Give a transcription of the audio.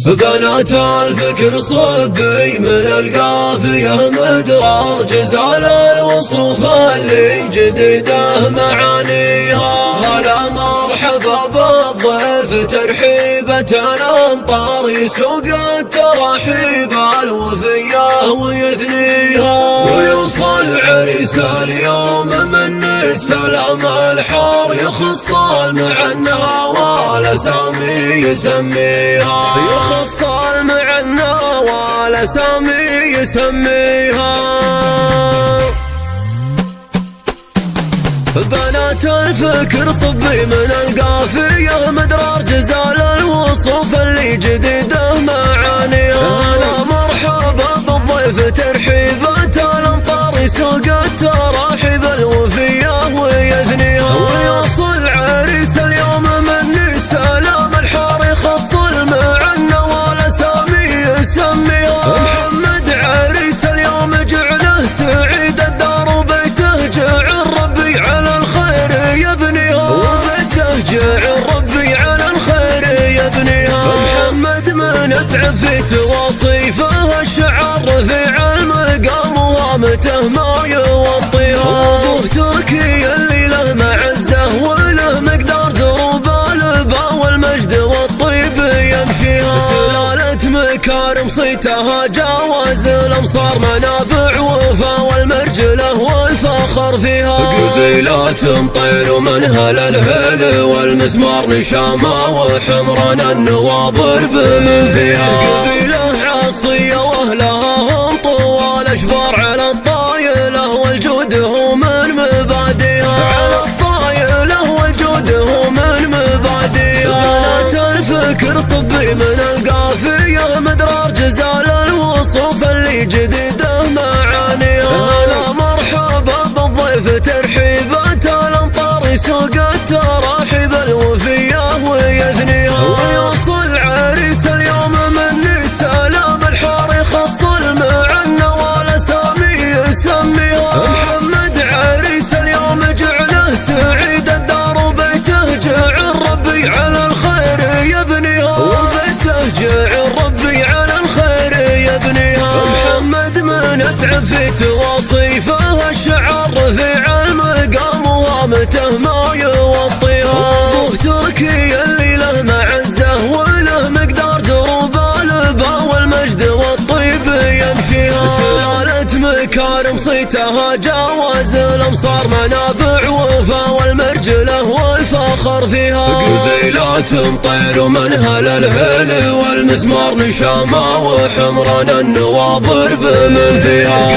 بنات الفكر صبي من القافية مدرار، جزال الوصوف اللي جديده معانيها. هلا مرحبا بالضيف ترحيبة الأمطار، يسوق الترحيب الوفية ويثنيها. ويوصل عريس اليوم من السلام الحار، يخص المعنى والأسامي يسميها. يخص المعنى والأسامي يسميها. بنات الفكر صبي من القافية مدرار، جزال الوصوف اللي جديده معانيها. هلا مرحبا بالضيف ترحيبة الأمطار، يسوق التراحيب الوفية ويثنيها. ويوصل عريس اليوم من السلام الحار، يخص المعنى والأسامي يسميها. محمد عريس اليوم جعله سعيد الدار، وبيته جعل ربي على الخير يبنيها. وبيته جعل ربي على الخير يبنيها. محمد من اتعب في تواصيفه، الشعر رفيع المقام وامته ما يوطيها. ابوه تركي اللي له معزه وله مقدار، ذروب البا والمجد والطيب يمشيها. سلالة مكارم صيتها جاوز الامصار، منابع وفا والمرجله والفخر فيها. قبيلات مطير منها للهيل والمزمار، نشامه وحمران النواظر بمن فيها. قبيله عصيه واهلها هم طوال اشبار، على الطايله والجود هو من مبادئها. على الطايله والجود هو من مبادئها. بنات الفكر صبي من القافية مدرار، جزال الوصوف اللي جديده معانيها. هلا مرحبا بالضيف ترحيبة الأمطار، يسوق التراحيب الوفية ويثنيها. ويوصل عريس اليوم من السلام الحار، يخص المعنى والأسامي يسميها. محمد عريس اليوم جعله سعيد الدار، وبيته جعل ربي على الخير يبنيها. وبيته جعل ربي على الخير يبنيها. محمد من اتعب في تواصيفه، الشعر رفيع المقام وامته ما يوطيها. ابوه تركي اللي له معزه وله مقدار، ذروب البا والمجد والطيب يمشيها. سلالة مكارم صيتها جاوز الامصار، منابع وفا والمرجله والفخر فيها. قبيلات مطير منها للهيل والمزمار، نشامه وحمران النواظر بمن فيها.